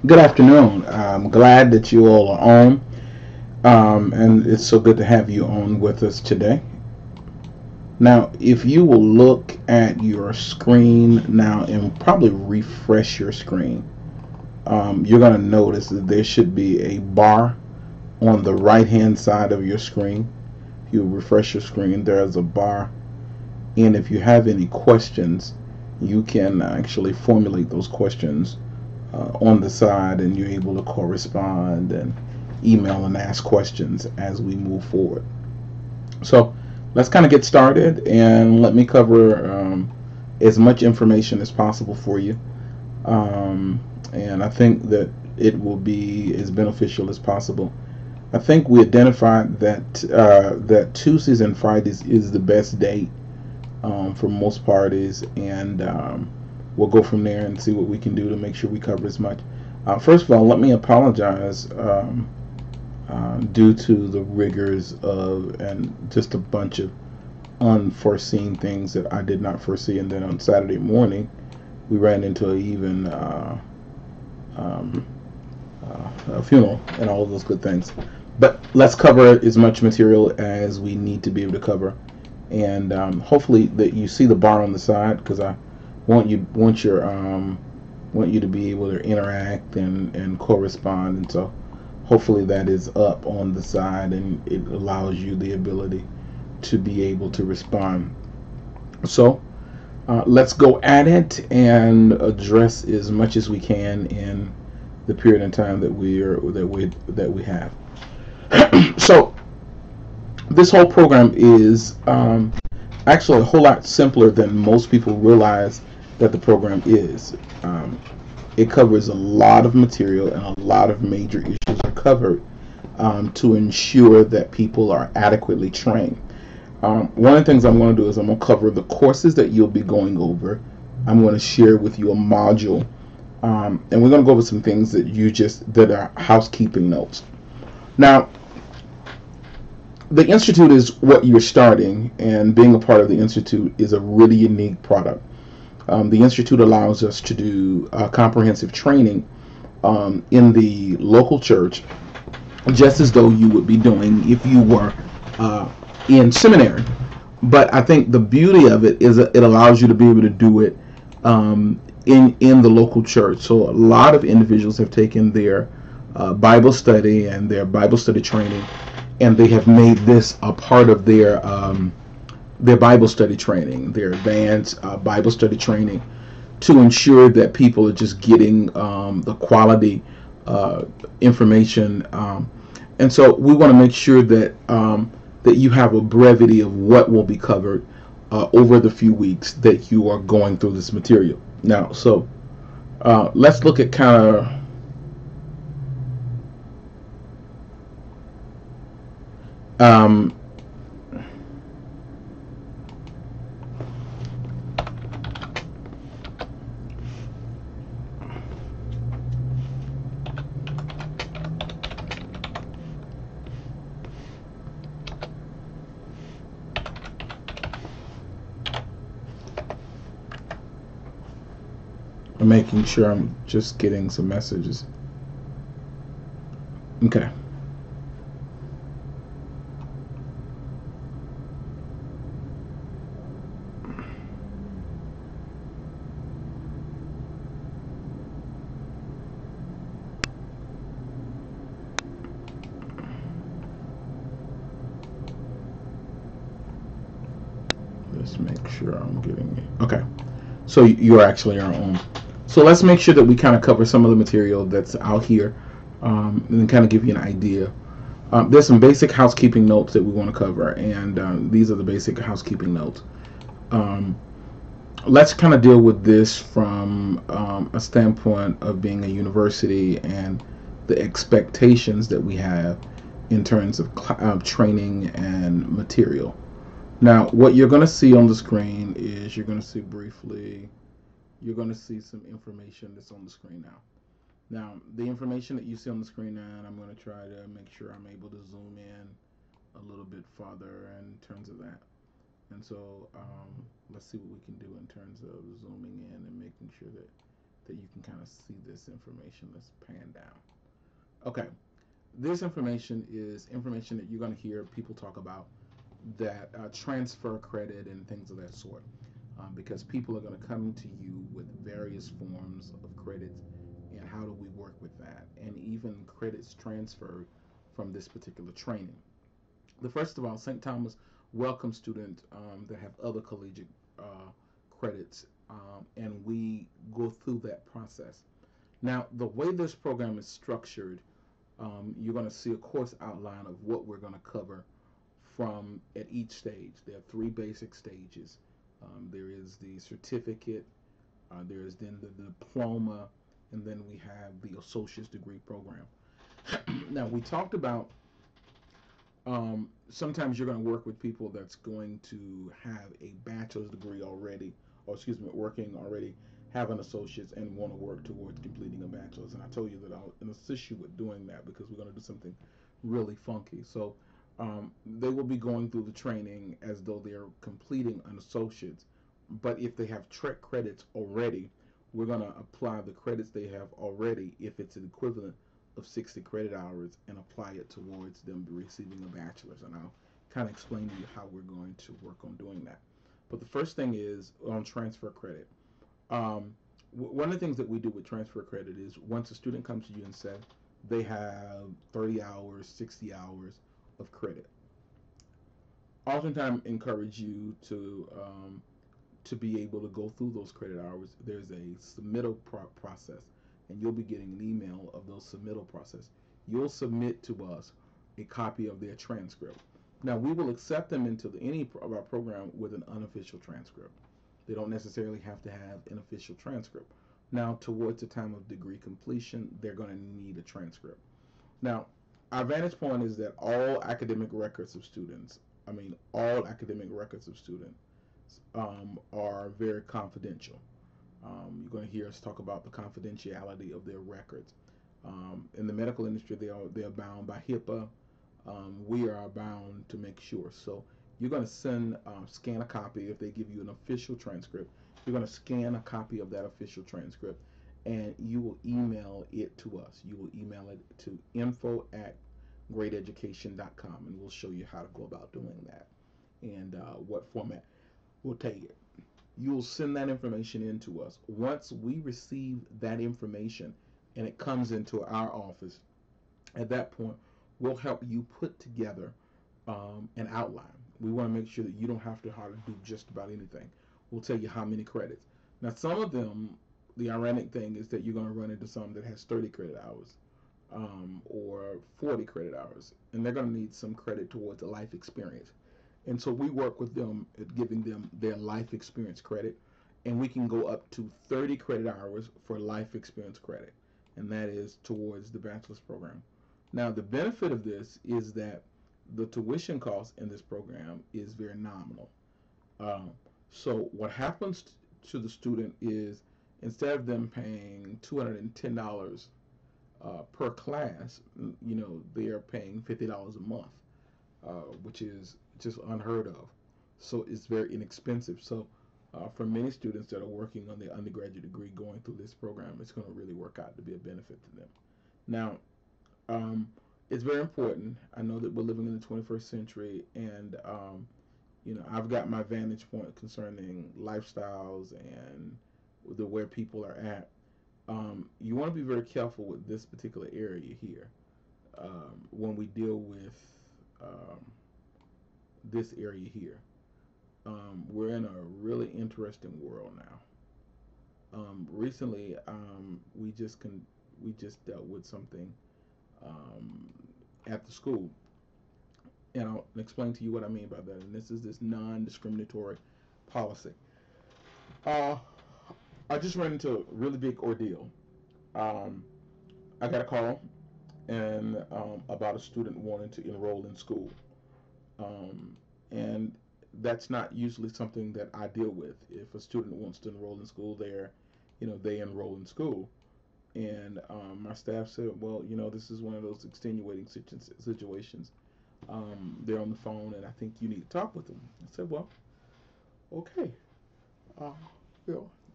Good afternoon. I'm glad that you all are on, and it's so good to have you on with us today. Now, if you will look at your screen now and probably refresh your screen, you're going to notice that there should be a bar on the right hand side of your screen. If you refresh your screen, there's a bar. And if you have any questions, you can actually formulate those questions on the side, and you're able to correspond and email and ask questions as we move forward. So let's kind of get started, and let me cover as much information as possible for you. And I think that it will be as beneficial as possible. I think we identified that Tuesdays and Fridays is the best day for most parties, and we'll go from there and see what we can do to make sure we cover as much. First of all, let me apologize due to the rigors of and just a bunch of unforeseen things that I did not foresee, and then on Saturday morning we ran into um, a funeral and all of those good things. But let's cover as much material as we need to be able to cover, and hopefully that you see the bar on the side, because I want you to be able to interact and correspond, and so hopefully that is up on the side and it allows you the ability to be able to respond. So let's go at it and address as much as we can in the period of time that we have. So this whole program is actually a whole lot simpler than most people realize that the program is. It covers a lot of material, and a lot of major issues are covered to ensure that people are adequately trained. One of the things I'm going to do is I'm going to cover the courses that you'll be going over. I'm going to share with you a module, and we're going to go over some things that are housekeeping notes. Now, the Institute is what you're starting, and being a part of the Institute is a really unique product. The Institute allows us to do comprehensive training in the local church, just as though you would be doing if you were in seminary. But I think the beauty of it is that it allows you to be able to do it in the local church. So a lot of individuals have taken their Bible study and their Bible study training, and they have made this a part of their Bible study training, their advanced Bible study training, to ensure that people are just getting the quality information. And so we want to make sure that you have a brevity of what will be covered over the few weeks that you are going through this material. Now, so let's look at kind of um, making sure I'm just getting some messages. Okay. Let's make sure I'm getting it. Okay. So you're actually our own. So let's make sure that we kind of cover some of the material that's out here, and then kind of give you an idea. There's some basic housekeeping notes that we want to cover, and these are the basic housekeeping notes. Um, let's kind of deal with this from a standpoint of being a university and the expectations that we have in terms of training and material. Now, what you're going to see on the screen is you're going to see briefly, you're going to see some information that's on the screen now. Now, the information that you see on the screen now, and I'm going to try to make sure I'm able to zoom in a little bit farther in terms of that. And so let's see what we can do in terms of zooming in and making sure that that you can kind of see this information. Let's pan down. Okay, this information is information that you're going to hear people talk about, that transfer credit and things of that sort, because people are going to come to you with various forms of credits, and how do we work with that, and even credits transferred from this particular training. The first of all, St. Thomas welcomes students that have other collegiate credits, and we go through that process. Now, the way this program is structured, you're going to see a course outline of what we're going to cover from at each stage. There are three basic stages. There is the certificate, there is then the diploma, and then we have the associate's degree program. Now, we talked about sometimes you're going to work with people that's going to have a bachelor's degree already, or excuse me, working already, have an associate's, and want to work towards completing a bachelor's. And I told you that I'll assist you with doing that because we're going to do something really funky. So they will be going through the training as though they're completing an associate's, but if they have TREC credits already, we're going to apply the credits they have already, if it's an equivalent of 60 credit hours, and apply it towards them receiving a bachelor's. And I'll kind of explain to you how we're going to work on doing that. But the first thing is on transfer credit. One of the things that we do with transfer credit is once a student comes to you and says they have 30 hours, 60 hours of credit, oftentimes encourage you to be able to go through those credit hours. There's a submittal process, and you'll be getting an email of those submittal process. You'll submit to us a copy of their transcript. Now, we will accept them into any of our program with an unofficial transcript. They don't necessarily have to have an official transcript. Now, towards the time of degree completion, they're going to need a transcript. Now, our vantage point is that all academic records of students, all academic records of students are very confidential. You're going to hear us talk about the confidentiality of their records. In the medical industry, they are bound by HIPAA. We are bound to make sure. So you're going to scan a copy. If they give you an official transcript, you're going to scan a copy of that official transcript, and you will email it to us. You will email it to info@greateducation.com, and we'll show you how to go about doing that and what format we'll take it. You'll send that information in to us. Once we receive that information and it comes into our office, at that point, we'll help you put together an outline. We want to make sure that you don't have to hardly do just about anything. We'll tell you how many credits. Now, some of them, the ironic thing is that you're going to run into some that has 30 credit hours or 40 credit hours, and they're going to need some credit towards a life experience. And so we work with them at giving them their life experience credit, and we can go up to 30 credit hours for life experience credit, and that is towards the bachelor's program. Now, the benefit of this is that the tuition cost in this program is very nominal. So what happens to the student is, instead of them paying $210 per class, they are paying $50 a month. Which is just unheard of. So it's very inexpensive. So for many students that are working on their undergraduate degree going through this program, it's going to really work out to be a benefit to them. Now, it's very important. I know that we're living in the 21st century, and I've got my vantage point concerning lifestyles and where people are at. You want to be very careful with this particular area here when we deal with this area here. We're in a really interesting world now. Recently, we just dealt with something at the school, and I'll explain to you what I mean by that. And this is this non-discriminatory policy. I just ran into a really big ordeal. I got a call and about a student wanting to enroll in school, and that's not usually something that I deal with. If a student wants to enroll in school, they enroll in school. And my staff said, well, this is one of those extenuating situations. They're on the phone, and I think you need to talk with them. I said, well, okay.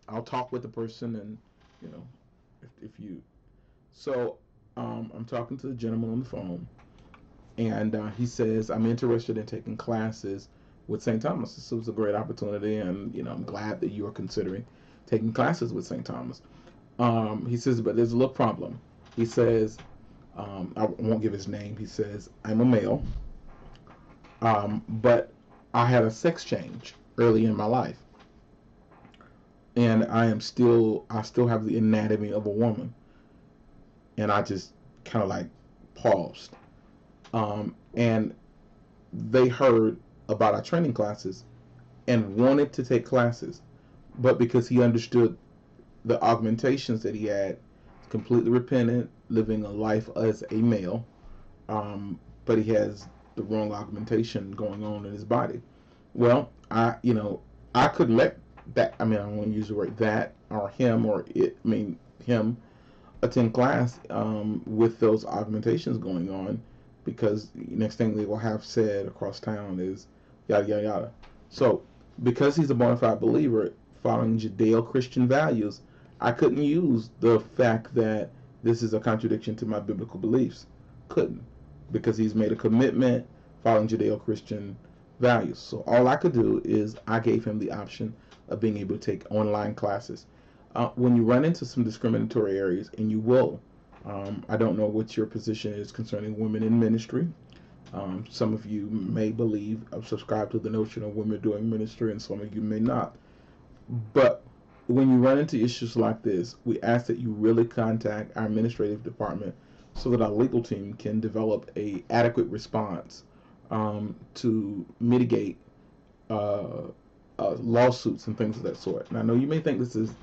I'll talk with the person, and you know, if you. So I'm talking to the gentleman on the phone, and he says, I'm interested in taking classes with St. Thomas. This was a great opportunity, and I'm glad that you are considering taking classes with St. Thomas. He says, but there's a little problem. He says, I won't give his name. He says, I'm a male, but I had a sex change early in my life, and I still have the anatomy of a woman. And I just kind of like paused. And they heard about our training classes and wanted to take classes, but because he understood the augmentations that he had, completely repentant, living a life as a male, but he has the wrong augmentation going on in his body. Well, I could let that. I mean, I don't want to use the word that or him or it. I mean, him attend class with those augmentations going on, because the next thing they will have said across town is yada yada yada. So because he's a bona fide believer following Judeo-Christian values, I couldn't use the fact that this is a contradiction to my biblical beliefs. Couldn't, because he's made a commitment following Judeo-Christian values. So all I could do is I gave him the option of being able to take online classes. When you run into some discriminatory areas, and you will, I don't know what your position is concerning women in ministry. Some of you may believe, subscribe to the notion of women doing ministry, and some of you may not. But when you run into issues like this, we ask that you really contact our administrative department so that our legal team can develop a adequate response to mitigate lawsuits and things of that sort. And I know you may think this is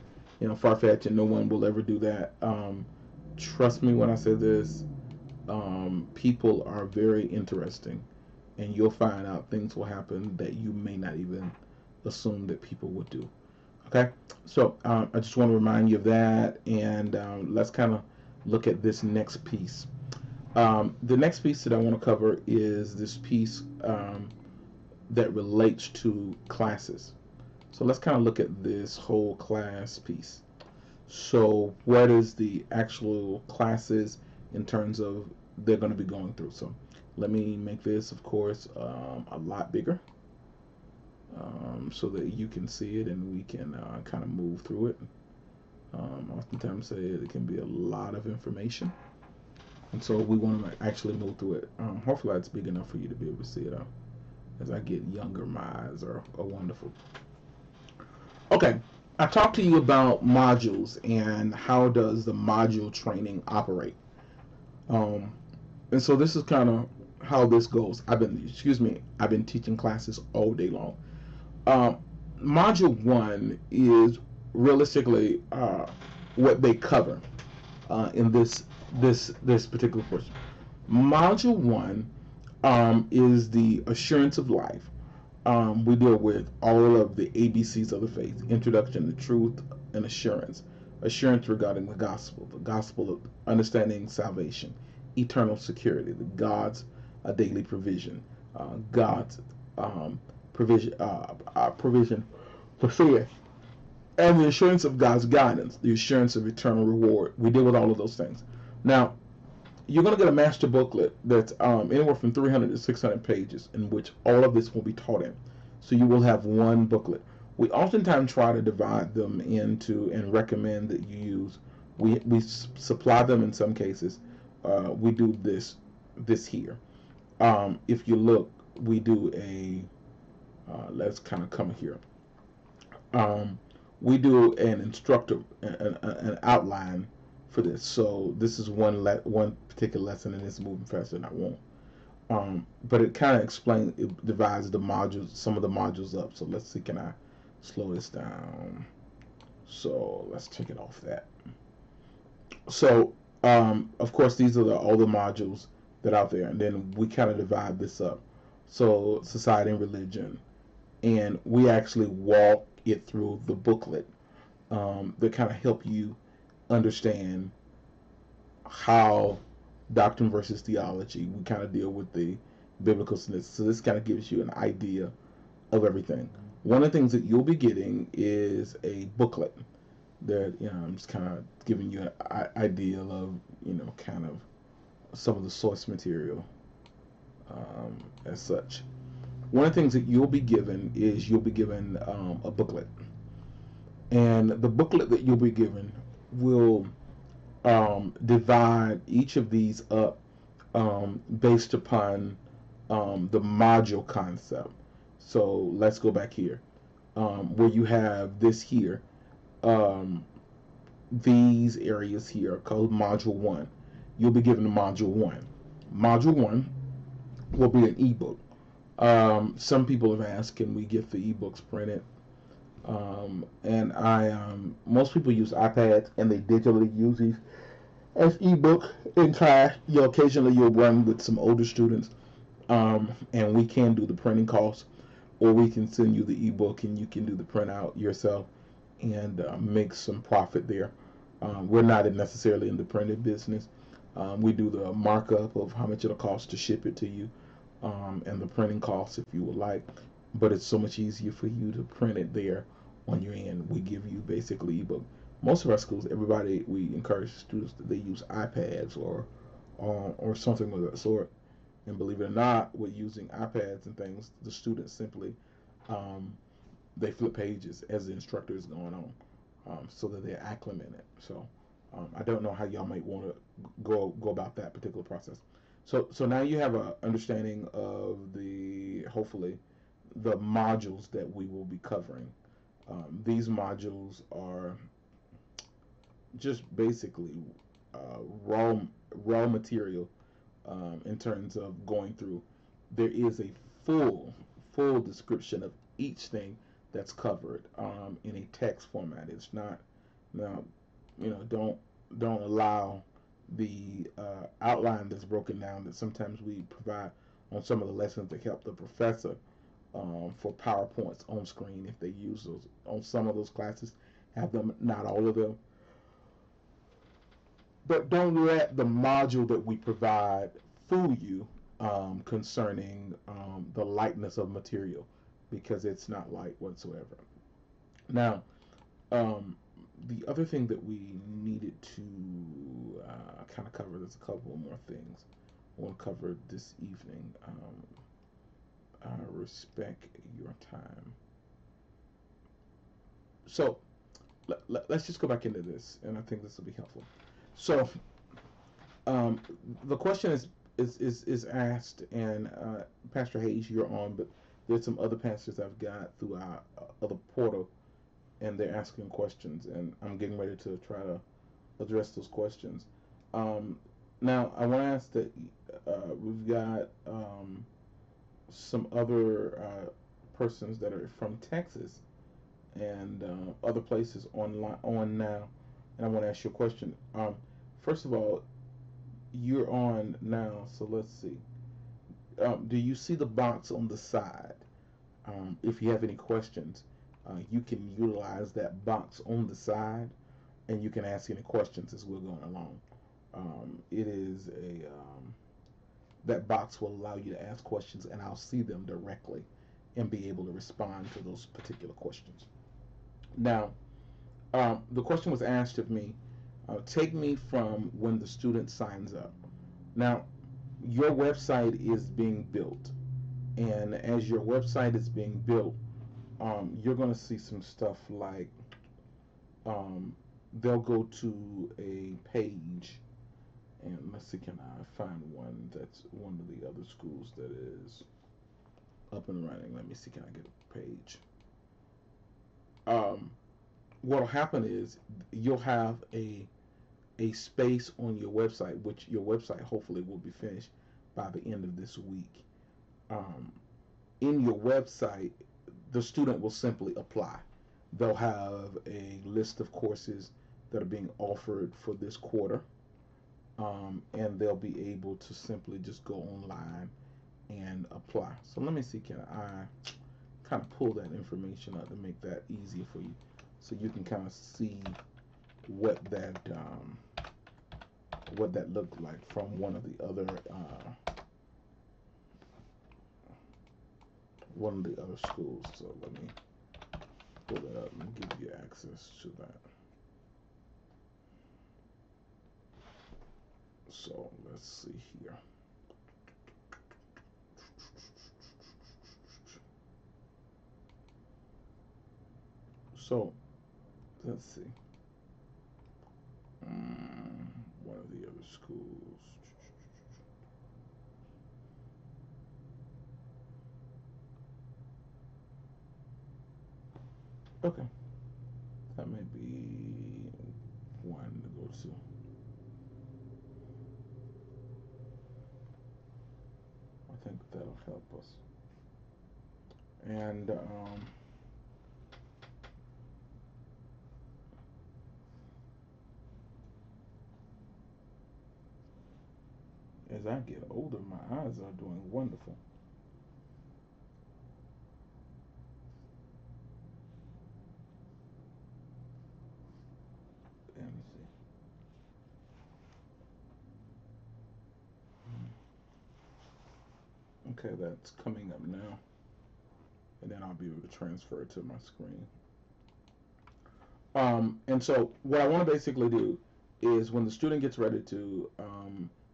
far-fetched and no one will ever do that. Trust me when I say this. People are very interesting, and you'll find out things will happen that you may not even assume that people would do. Okay, so I just want to remind you of that, and let's kind of look at this next piece. The next piece that I want to cover is this piece that relates to classes. So let's kind of look at this whole class piece. So what is the actual classes in terms of they're going to be going through? So let me make this, of course, a lot bigger so that you can see it and we can kind of move through it. Oftentimes say it can be a lot of information, and so we want to actually move through it. Hopefully that's big enough for you to be able to see it. As I get younger, my eyes are wonderful. Okay, I talked to you about modules and how does the module training operate. And so this is kind of how this goes. I've been teaching classes all day long. Module 1 is realistically what they cover in this particular course. Module 1 is the assurance of life. We deal with all of the ABCs of the faith: introduction to truth and assurance regarding the gospel of understanding salvation, eternal security, the God's daily provision, God's provision for sin, and the assurance of God's guidance, the assurance of eternal reward. We deal with all of those things. Now, you're going to get a master booklet that's anywhere from 300 to 600 pages in which all of this will be taught in. So you will have one booklet. We oftentimes try to divide them into and recommend that you use. We supply them in some cases. We do this here. If you look, we do a let's kind of come here. We do an instructor, an outline for this. So this is one particular lesson, and it's moving faster than I want. But it kind of explains, it divides the modules, some of the modules up. So let's see, can I slow this down? So let's take it off that. So of course these are all the modules that are out there, and then we kind of divide this up. So society and religion, and we actually walk it through the booklet that kind of help you understand how doctrine versus theology. We kind of deal with the biblical synthesis. So this kind of gives you an idea of everything. One of the things that you'll be getting is a booklet, that, I'm just kind of giving you an idea of, kind of some of the source material, as such. One of the things that you'll be given a booklet, and the booklet that you'll be given will divide each of these up based upon the module concept. So let's go back here, where you have this here. Um, these areas here are called Module 1. You'll be given Module 1. Module 1 will be an ebook. Some people have asked, can we get the ebooks printed? And most people use iPads and they digitally use these as ebook in class. Occasionally you'll run with some older students, and we can do the printing costs, or we can send you the ebook and you can do the printout yourself and make some profit there. We're not necessarily in the printed business. We do the markup of how much it'll cost to ship it to you, and the printing costs if you would like. But it's so much easier for you to print it there on your end. We give you basically ebook. Most of our schools, everybody, we encourage students that they use iPads or something of that sort. And believe it or not, with using iPads and things, the students simply um, they flip pages as the instructor is going on, so that they're acclimated. So I don't know how y'all might want to go about that particular process. So now you have a understanding of the hopefully the modules that we will be covering. These modules are just basically raw material, in terms of going through. There is a full description of each thing that's covered, in a text format. It's not now, don't allow the outline that's broken down that sometimes we provide on some of the lessons to help the professor, for PowerPoints on screen if they use those on some of those classes. Have them, not all of them, but don't let the module that we provide fool you, concerning the lightness of material, because it's not light whatsoever. Now, the other thing that we needed to kind of cover, there's a couple more things I want to cover this evening. I respect your time. So let's just go back into this, and I think this will be helpful. So the question is asked, and Pastor Hayes, you're on, but there's some other pastors I've got through our other portal, and they're asking questions, and I'm getting ready to try to address those questions. Um, Now, I want to ask that we've got some other persons that are from Texas and other places on now, and I want to ask you a question. First of all, you're on now, so let's see. Do you see the box on the side? If you have any questions, you can utilize that box on the side, and you can ask any questions as we're going along. It is a That box will allow you to ask questions, and I'll see them directly and be able to respond to those particular questions. Now, the question was asked of me. Take me from when the student signs up. Now, your website is being built, and as your website is being built, you're going to see some stuff like, they'll go to a page, and let's see, can I find one that's one of the other schools that is up and running? Let me see, can I get a page? Um, what'll happen is you'll have a space on your website, which your website hopefully will be finished by the end of this week. Um, in your website, the student will simply apply. They'll have a list of courses that are being offered for this quarter, and they'll be able to simply just go online and apply. So let me see, can I kind of pull that information out to make that easier for you, so you can kind of see what that looked like from one of the other schools. So let me pull that up and give you access to that. So let's see here. So let's see. One of the other schools. Okay, that may be one to go to. I think that'll help us. And as I get older, my eyes are doing wonderful. Let me see. Okay, that's coming up now. And then I'll be able to transfer it to my screen. And so what I want to basically do is when the student gets ready to,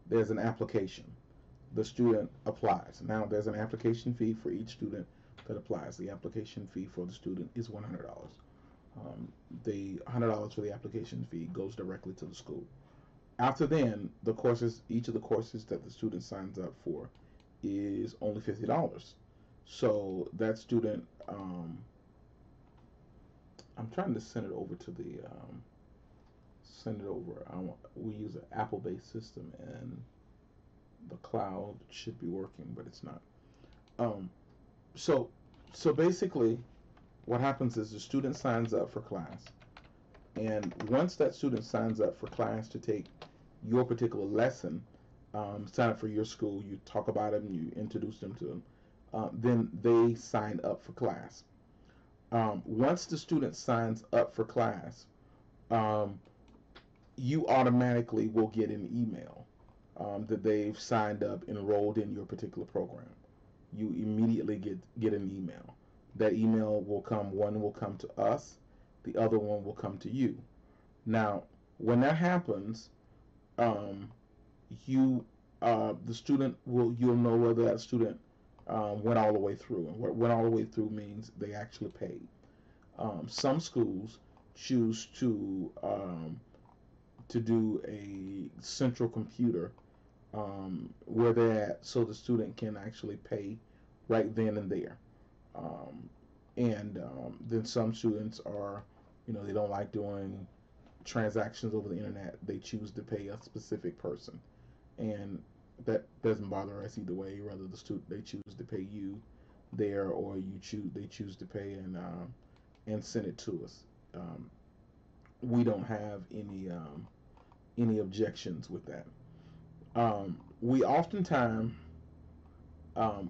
there's an application. The student applies. Now there's an application fee for each student that applies. The application fee for the student is $100. The $100 for the application fee goes directly to the school. After then, the courses, each of the courses that the student signs up for, is only $50. So that student, I'm trying to send it over to the, send it over. We use an Apple-based system, and the cloud should be working, but it's not. Um, so, so basically, what happens is the student signs up for class, and once that student signs up for class to take your particular lesson, sign up for your school, you talk about them, you introduce them to them, then they sign up for class. Once the student signs up for class, um, you automatically will get an email that they've signed up, enrolled in your particular program. You immediately get an email. That email will come. One will come to us. The other one will come to you. Now, when that happens, um, you the student will you'll know whether that student went all the way through. And what went all the way through means they actually paid. Some schools choose to do a central computer where they're at, so the student can actually pay right then and there. Um, and then some students are, they don't like doing transactions over the internet. They choose to pay a specific person, and that doesn't bother us either way. Whether the student they choose to pay you there, or they choose to pay and send it to us. We don't have any objections with that. We oftentimes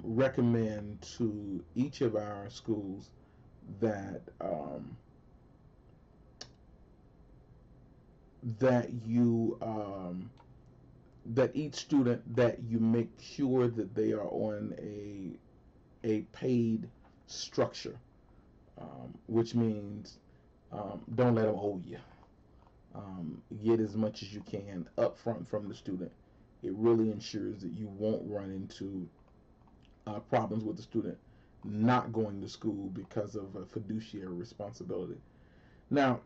recommend to each of our schools that that you that each student, that you make sure that they are on a paid structure, which means don't let them owe you. Get as much as you can upfront from the student. It really ensures that you won't run into problems with the student not going to school because of a fiduciary responsibility. Now,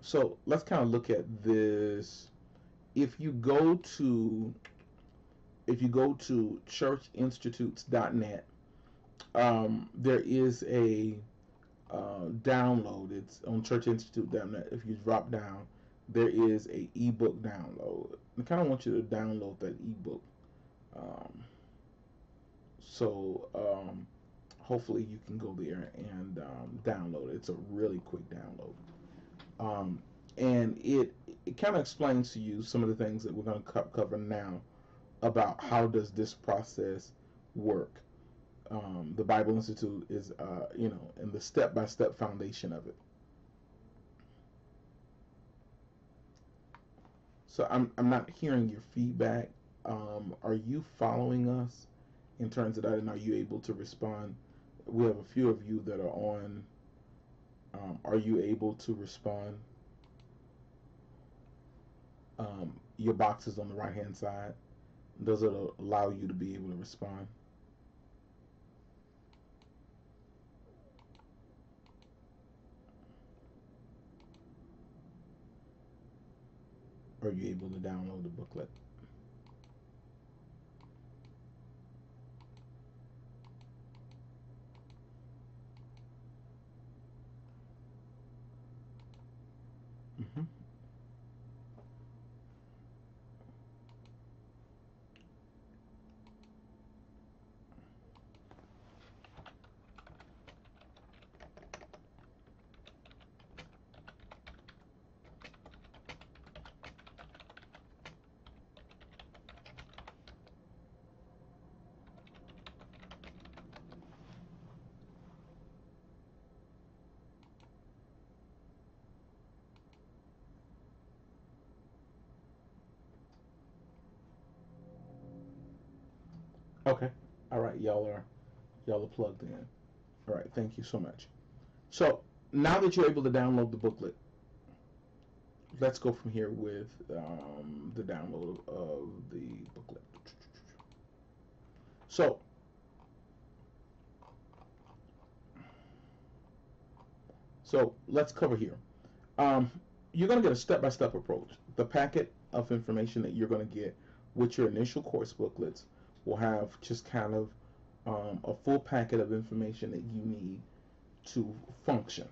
so let's kind of look at this. If you go to churchinstitutes.net, there is a download. It's on churchinstitute.net. If you drop down, there is a ebook download. I kind of want you to download that ebook. Um, so hopefully you can go there and download it. It's a really quick download. Um, and it kind of explains to you some of the things that we're going to cover now about how does this process work. The Bible Institute is, and the step-by-step foundation of it. So I'm not hearing your feedback. Are you following us in terms of that, and are you able to respond? We have a few of you that are on. Are you able to respond? your boxes on the right hand side. Does it allow you to be able to respond? Are you able to download the booklet? Mm-hmm. Okay. All right. Y'all are plugged in. All right. Thank you so much. So now that you're able to download the booklet, let's go from here with the download of the booklet. So let's cover here. You're going to get a step-by-step approach. The packet of information that you're going to get with your initial course booklets will have just kind of a full packet of information that you need to function.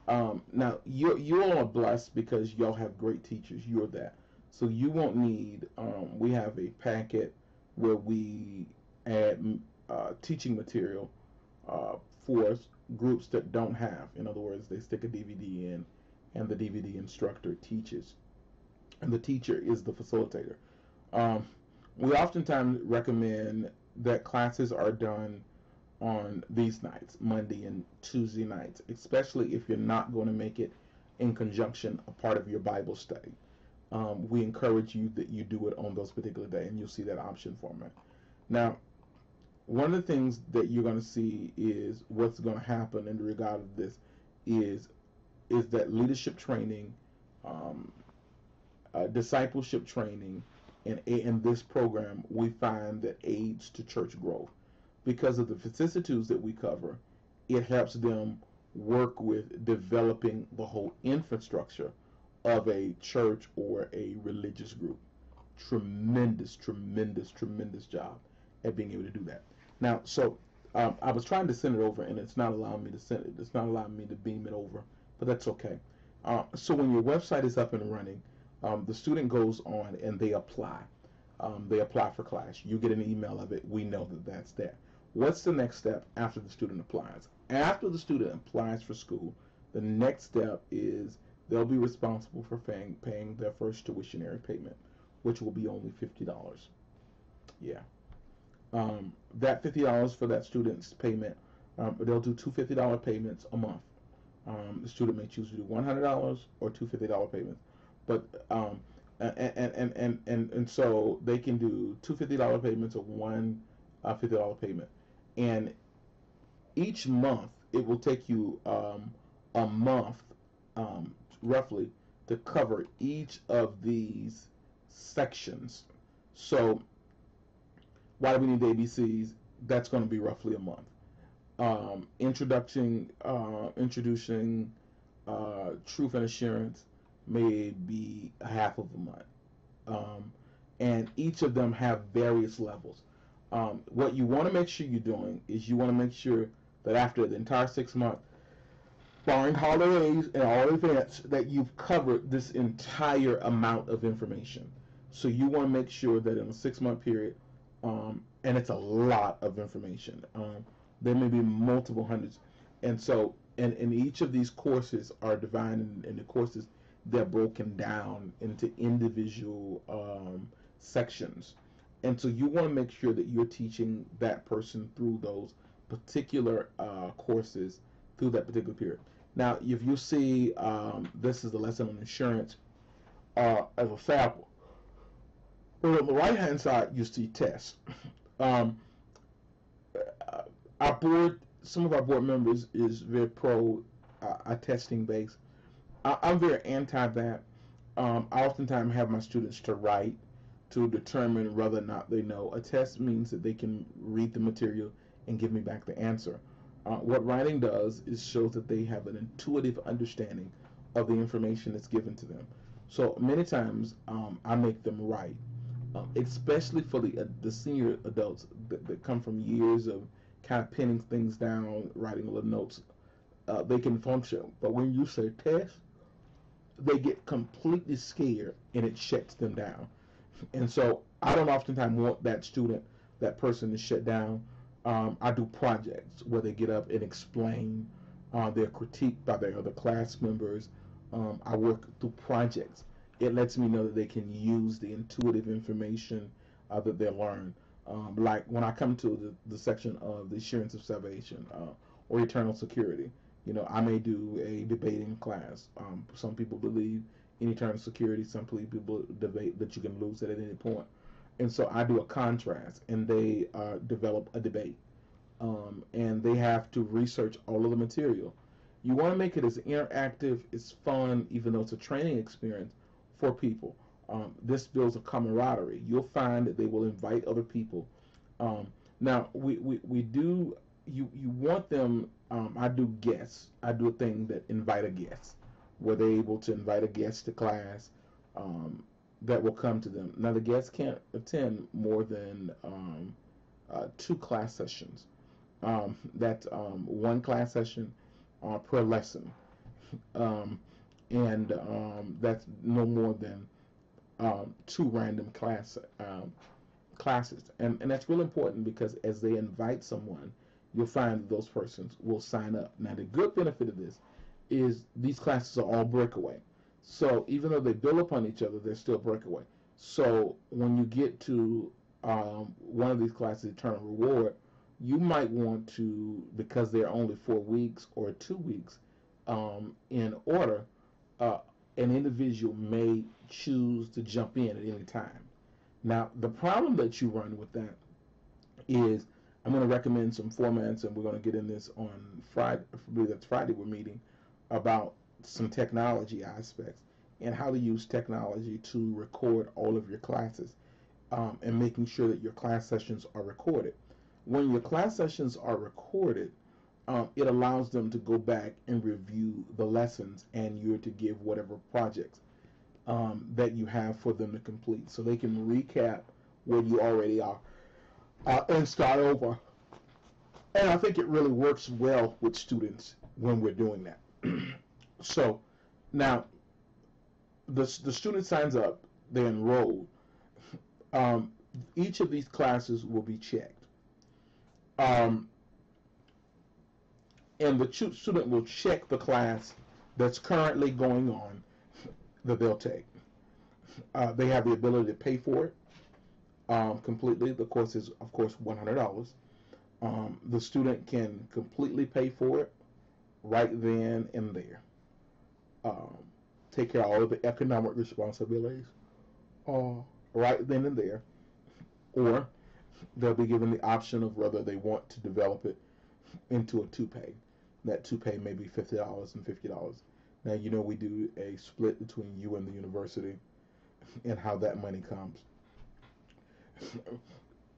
Now you all are blessed because y'all have great teachers. You're that, so you won't need. We have a packet where we add teaching material for groups that don't have. In other words, they stick a DVD in, and the DVD instructor teaches, and the teacher is the facilitator. Um, we oftentimes recommend that classes are done on these nights, Monday and Tuesday nights, especially if you're not going to make it in conjunction a part of your Bible study. We encourage you that you do it on those particular days, and you'll see that option format. Now, one of the things that you're going to see is what's going to happen in regard of this is that leadership training, um, discipleship training, and in this program, we find that aids to church growth because of the vicissitudes that we cover. It helps them work with developing the whole infrastructure of a church or a religious group. Tremendous, tremendous, tremendous job at being able to do that. Now, so I was trying to send it over, and it's not allowing me to send it. It's not allowing me to beam it over, but that's okay. So when your website is up and running, the student goes on and they apply. They apply for class. You get an email of it. We know that that's there. What's the next step after the student applies? After the student applies for school, the next step is they'll be responsible for paying their first tuitionary payment, which will be only $50. Yeah. That $50 for that student's payment, they'll do two $50 payments a month. The student may choose to do $100 or two $50 payments, but and so they can do two $50 payments or one $50 payment, and each month it will take you a month roughly to cover each of these sections. So why do we need the ABCs? That's going to be roughly a month. Introducing truth and assurance may be half of a month, and each of them have various levels. What you want to make sure you're doing is you want to make sure that after the entire 6 months, barring holidays and all events, that you've covered this entire amount of information. So you want to make sure that in a 6 month period, and it's a lot of information. There may be multiple hundreds, and so and each of these courses are divided in the courses. They're broken down into individual sections, and so you want to make sure that you're teaching that person through those particular courses through that particular period. Now, if you see this is the lesson on insurance as a sample, but on the right hand side you see tests. Um, our board, some of our board members is very pro testing based. I'm very anti that. I oftentimes have my students to write to determine whether or not they know. A test means that they can read the material and give me back the answer. What writing does is shows that they have an intuitive understanding of the information that's given to them. So many times I make them write, especially for the senior adults that come from years of kind of penning things down, writing little notes. They can function, but when you say test, they get completely scared and it shuts them down. And so I don't oftentimes want that student, that person to shut down. I do projects where they get up and explain their critique by their other class members. I work through projects. It lets me know that they can use the intuitive information that they learn. Like when I come to the section of the assurance of salvation or eternal security, I may do a debating class. Some people believe in eternal security. Some people debate that you can lose it at any point. And so I do a contrast, and they develop a debate. And they have to research all of the material. You want to make it as interactive, as fun, even though it's a training experience for people. This builds a camaraderie. You'll find that they will invite other people. Now, we do, you want them, I do guests. I do a thing that invite a guest, where they're able to invite a guest to class that will come to them. Now, the guests can't attend more than 2 class sessions. That's one class session per lesson, um, and that's no more than 2 random classes, and that's really important because as they invite someone, you'll find that those persons will sign up. Now, the good benefit of this is these classes are all breakaway, so even though they build upon each other, they're still breakaway. So when you get to one of these classes, Eternal Reward, you might want to, because they're only 4 weeks or 2 weeks in order, an individual may choose to jump in at any time. Now, the problem that you run with that is I'm going to recommend some formats, and we're going to get in this on Friday. I believe that's Friday we're meeting about some technology aspects and how to use technology to record all of your classes, and making sure that your class sessions are recorded. When your class sessions are recorded, it allows them to go back and review the lessons, and you're to give whatever projects that you have for them to complete, so they can recap where you already are and start over. And I think it really works well with students when we're doing that. So now the student signs up, they enroll. Um, each of these classes will be checked. Um, and the student will check the class that's currently going on that they'll take. They have the ability to pay for it completely. The course is, of course, $100. The student can completely pay for it right then and there. Um, Take care of all of the economic responsibilities right then and there. Or they'll be given the option of whether they want to develop it into a two-pay. That two-pay may be $50 and $50. Now, we do a split between you and the university and how that money comes.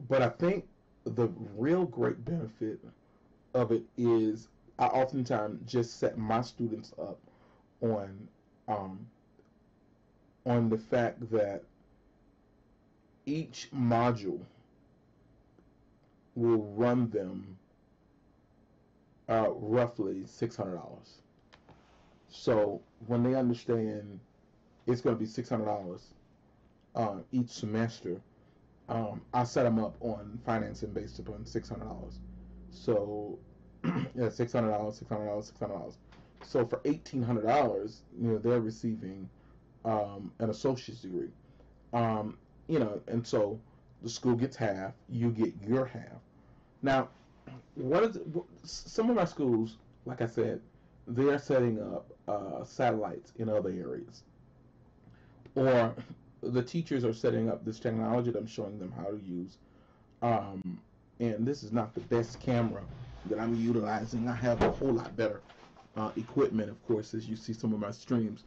But I think the real great benefit of it is I oftentimes just set my students up on um, on the fact that each module will run them roughly $600. So when they understand it's going to be $600 each semester, I set them up on financing based upon $600. So yeah, $600, $600, $600. So for $1,800, they're receiving an associate's degree. And so the school gets half, you get your half. Now, some of our schools, like I said, they're setting up satellites in other areas, or the teachers are setting up this technology that I'm showing them how to use. And this is not the best camera that I'm utilizing. I have a whole lot better equipment, of course, as you see some of my streams.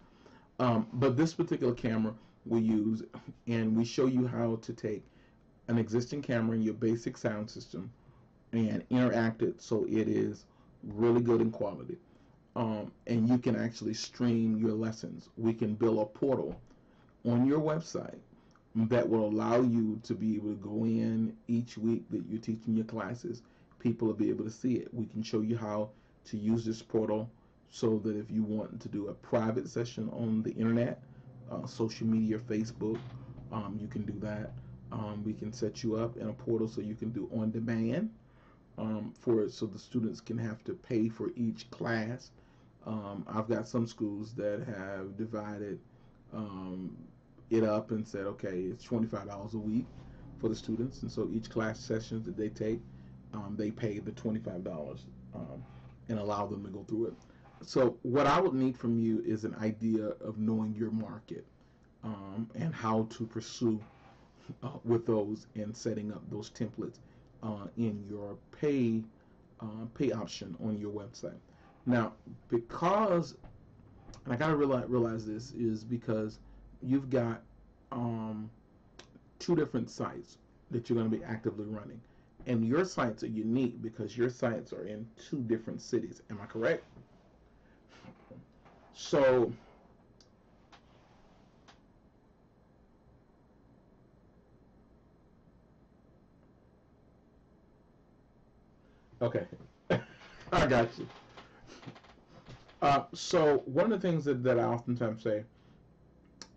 But this particular camera we use, and we show you how to take an existing camera in your basic sound system and interact it so it is really good in quality. And you can actually stream your lessons. We can build a portal on your website that will allow you to be able to go in each week that you're teaching your classes. People will be able to see it. We can show you how to use this portal so that if you want to do a private session on the internet, social media, Facebook, you can do that. We can set you up in a portal so you can do on demand for it, so the students can have to pay for each class. I've got some schools that have divided it up and said, okay, it's $25 a week for the students, and so each class sessions that they take, they pay the $25 and allow them to go through it. So what I would need from you is an idea of knowing your market and how to pursue with those and setting up those templates in your pay option on your website. Now, because, and I gotta realize this is because you've got two different sites that you're going to be actively running, and your sites are unique because your sites are in two different cities. Am I correct? So okay, I got you. So one of the things that I oftentimes say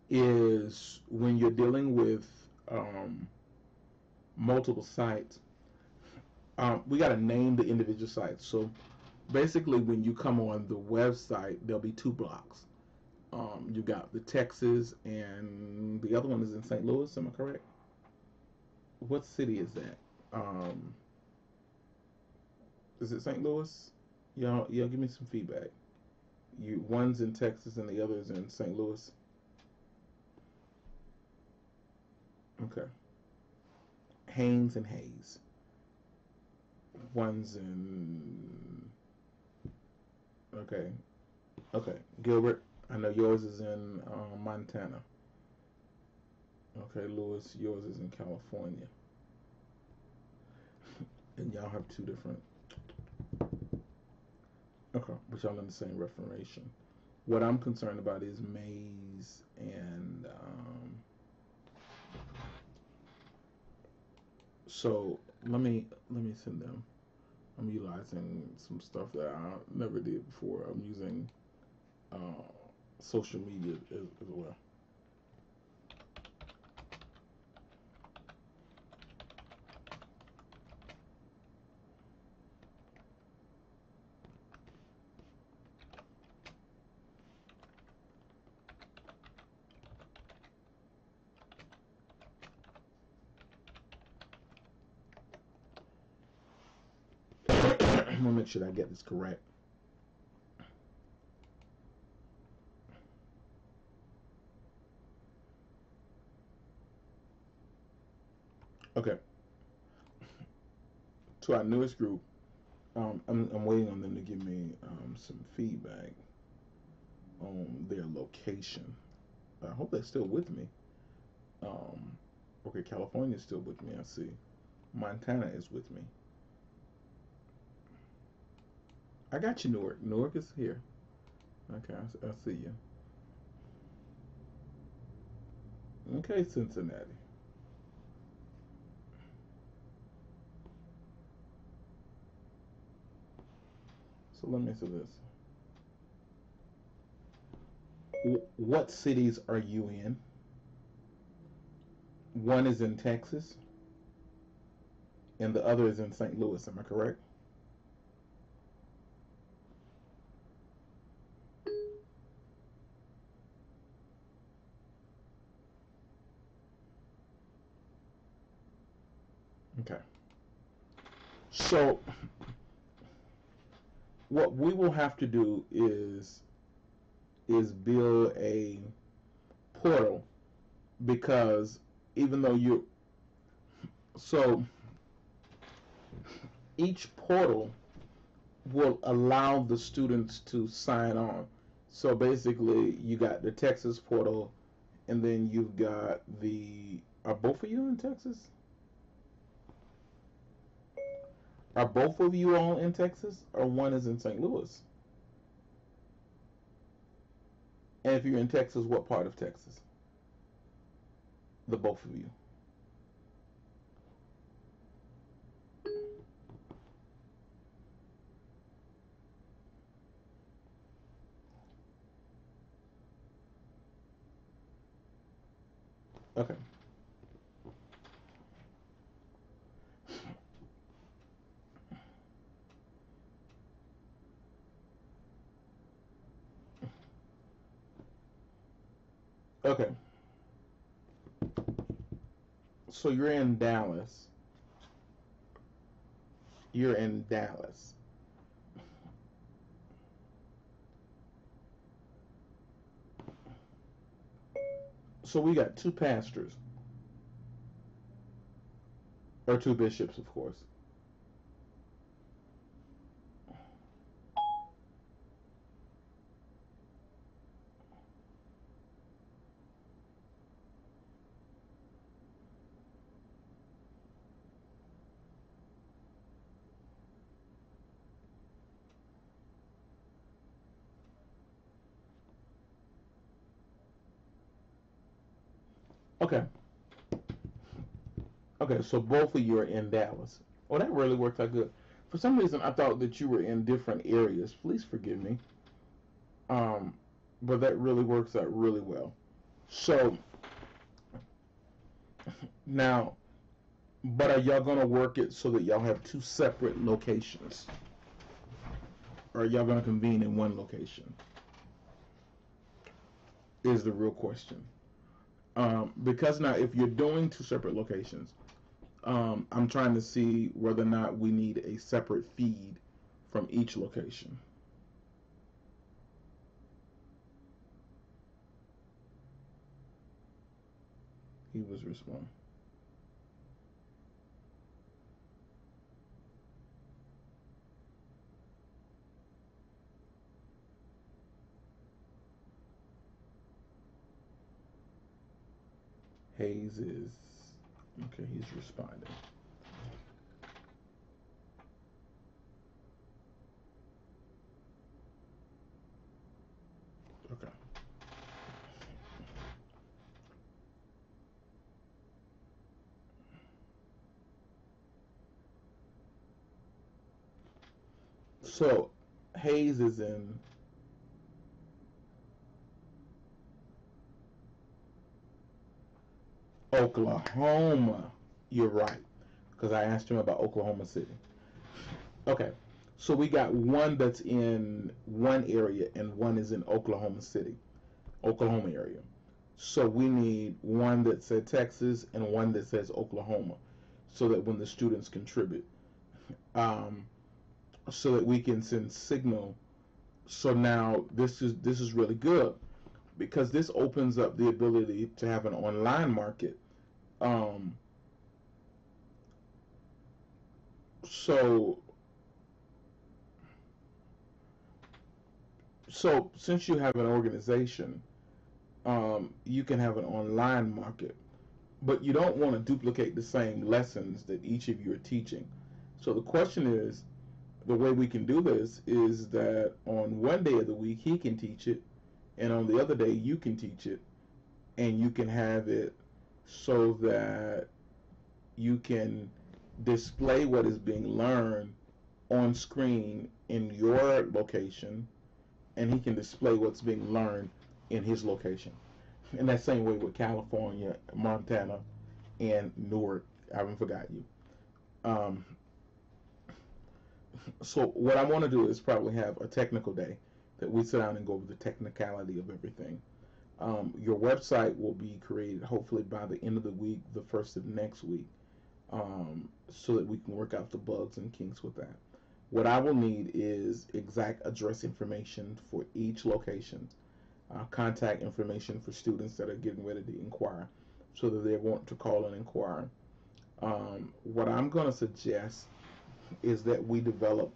is when you're dealing with multiple sites, we got to name the individual sites. So basically, when you come on the website, there'll be two blocks. You got the Texas, and the other one is in St. Louis. Am I correct? What city is that? Is it St. Louis? Y'all, give me some feedback. One's in Texas and the other's in St. Louis. Okay. Haynes and Hayes. One's in. Okay. Okay. Gilbert. I know yours is in Montana. Okay, Lewis, yours is in California. And y'all have two different. Okay, but y'all in the same reformation. What I'm concerned about is Mays and so let me send them. I'm utilizing some stuff that I never did before. I'm using social media as well. I'm gonna make sure that I get this correct. Okay. To our newest group, I'm waiting on them to give me some feedback on their location. I hope they're still with me. Okay, California is still with me. I see. Montana is with me. I got you, Newark. Newark is here. Okay, I see you. Okay, Cincinnati. So let me say this. What cities are you in? One is in Texas, and the other is in St. Louis. Am I correct? Okay. So what we will have to do is build a portal, because even though you so each portal will allow the students to sign on. So basically, you got the Texas portal, and then you've got the. Are both of you in Texas? Are both of you all in Texas, or one is in St. Louis? And if you're in Texas, what part of Texas? The both of you. Okay. Okay. So you're in Dallas. You're in Dallas. So we got two pastors, or two bishops, of course. Okay. Okay, so both of you are in Dallas. Oh, that really worked out good. For some reason, I thought that you were in different areas. Please forgive me. Um, but that really works out really well. So now, but are y'all gonna work it so that y'all have two separate locations, or are y'all gonna convene in one location? Is the real question. Because now, if you're doing two separate locations, I'm trying to see whether or not we need a separate feed from each location. He was responding. Hayes is okay. He's responding. Okay. So Hayes is in Oklahoma. You're right, because I asked him about Oklahoma City. Okay. So we got one that's in one area and one is in Oklahoma City, Oklahoma area. So we need one that said Texas and one that says Oklahoma, so that when the students contribute, um, so that we can send signal. So now this is really good because this opens up the ability to have an online market. Um, so so since you have an organization, you can have an online market, but you don't want to duplicate the same lessons that each of you are teaching. So the question is, the way we can do this is that on one day of the week he can teach it, and on the other day you can teach it, and you can have it so that you can display what is being learned on screen in your location, and he can display what's being learned in his location. In that same way with California, Montana, and Newark. I haven't forgot you. Um, so what I want to do is probably have a technical day that we sit down and go over the technicality of everything. Your website will be created hopefully by the end of the week, the first of next week, so that we can work out the bugs and kinks with that. What I will need is exact address information for each location, contact information for students that are getting ready to inquire, so that they want to call and inquire. What I'm going to suggest is that we develop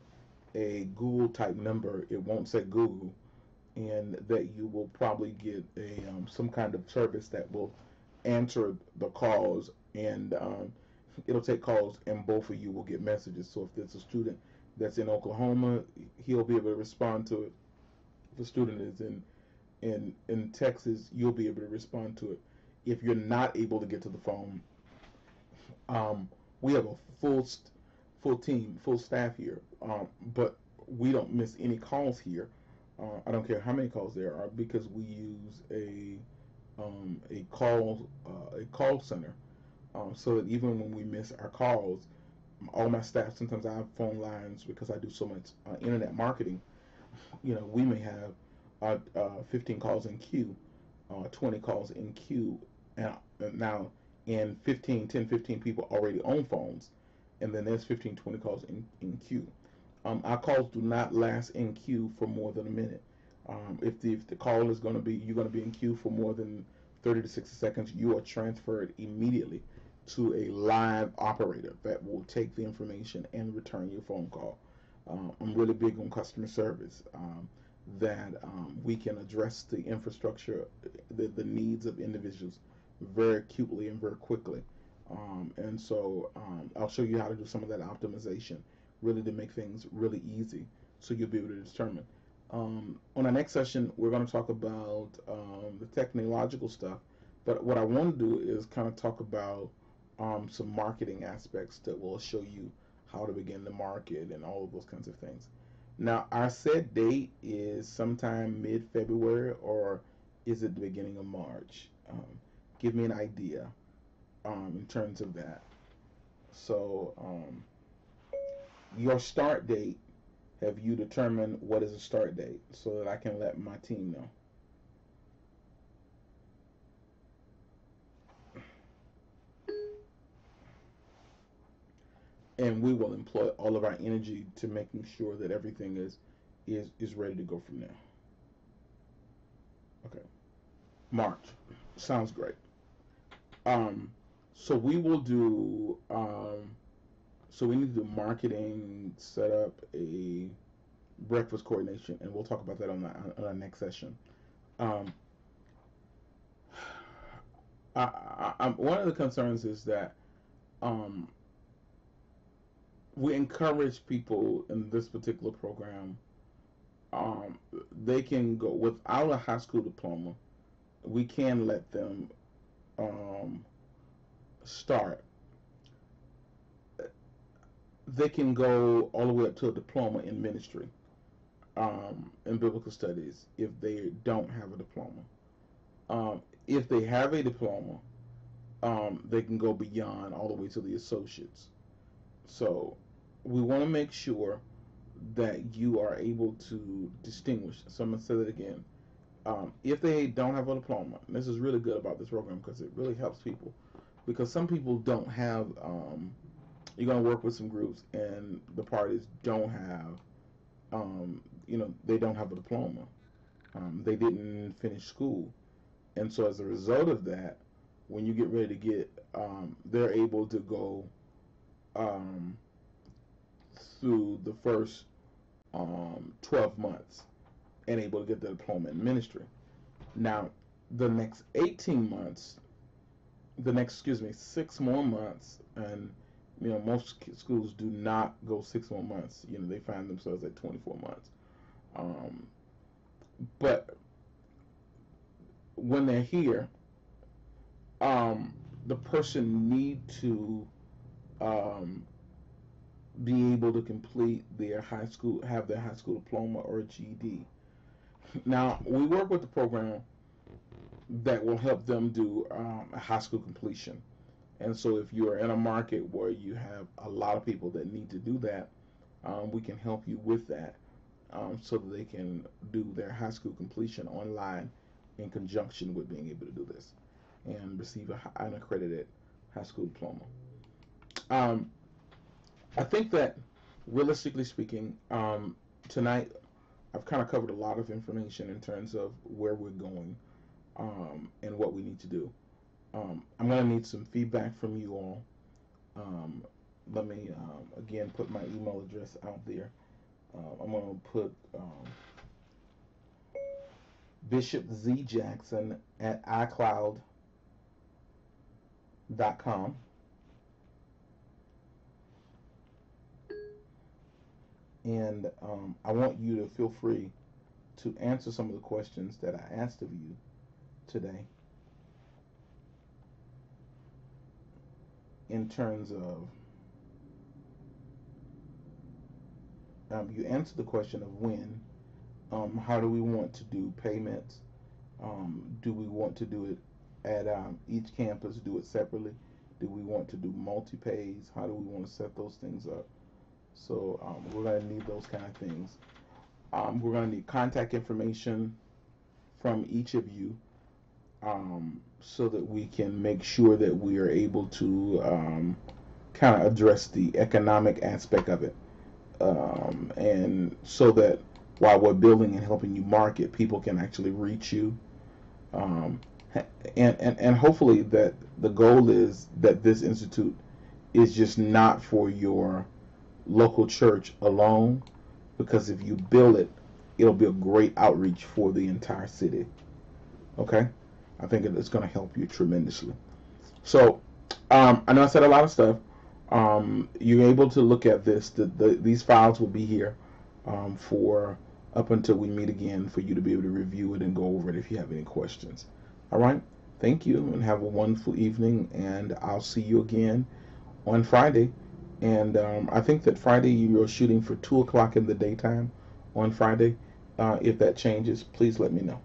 a Google type number. It won't say Google, and that you will probably get a some kind of service that will answer the calls, and it'll take calls, and both of you will get messages. So if there's a student that's in Oklahoma, he'll be able to respond to it. If a student is in Texas, you'll be able to respond to it. If you're not able to get to the phone, we have a full team, full staff here, but we don't miss any calls here. I don't care how many calls there are, because we use a call center, so that even when we miss our calls, all my staff, sometimes I have phone lines because I do so much internet marketing. We may have 15 calls in queue, 20 calls in queue, and now and 15 people already on phones, and then there's 15, 20 calls in queue. Our calls do not last in queue for more than a minute. If the call is going to be, you're going to be in queue for more than 30 to 60 seconds, you are transferred immediately to a live operator that will take the information and return your phone call. I'm really big on customer service, that we can address the infrastructure, the needs of individuals very acutely and very quickly. And so I'll show you how to do some of that optimization, really to make things really easy, so you'll be able to determine. On our next session, we're going to talk about the technological stuff, but what I want to do is kind of talk about some marketing aspects that will show you how to begin to market and all of those kinds of things. Now, our set date is sometime mid-February, or is it the beginning of March? Give me an idea in terms of that. So, your start date, have you determined what is a start date so that I can let my team know? And we will employ all of our energy to making sure that everything is ready to go from there. Okay, March sounds great. So we will do. So we need to do marketing, set up a breakfast coordination, and we'll talk about that on our next session. Um, one of the concerns is that we encourage people in this particular program. They can go without a high school diploma. We can let them start. They can go all the way up to a diploma in ministry, in biblical studies, if they don't have a diploma. If they have a diploma, they can go beyond all the way to the associates. So we want to make sure that you are able to distinguish. So I'm going to say that again. If they don't have a diploma, and this is really good about this program because it really helps people, because some people don't have, you're going to work with some groups and the parties don't have, they don't have a diploma. They didn't finish school. And so as a result of that, when you get ready to get, they're able to go through the first 12 months and able to get the diploma in ministry. Now, the next 18 months, 6 more months, and most schools do not go 6 more months. They find themselves at 24 months. But when they're here, the person need to be able to complete their high school, have their high school diploma or a GED. Now, we work with the program that will help them do a high school completion. And so if you are in a market where you have a lot of people that need to do that, we can help you with that, so that they can do their high school completion online in conjunction with being able to do this and receive an accredited high school diploma. I think that, realistically speaking, tonight I've kind of covered a lot of information in terms of where we're going, and what we need to do. I'm going to need some feedback from you all. Let me again put my email address out there. I'm going to put bishopzjackson@icloud.com. And I want you to feel free to answer some of the questions that I asked of you today in terms of you answer the question of when, how do we want to do payments, do we want to do it at each campus, do it separately, do we want to do multi-pays, how do we want to set those things up. So we're going to need those kind of things. We're going to need contact information from each of you so that we can make sure that we are able to kind of address the economic aspect of it. And so that while we're building and helping you market, people can actually reach you. And hopefully that the goal is that this institute is just not for your local church alone, because if you build it, it'll be a great outreach for the entire city. Okay? I think it's going to help you tremendously. So, I know I said a lot of stuff. You're able to look at this. These files will be here for up until we meet again, for you to be able to review it and go over it if you have any questions. All right? Thank you, and have a wonderful evening, and I'll see you again on Friday. And I think that Friday you're shooting for 2 o'clock in the daytime on Friday. If that changes, please let me know.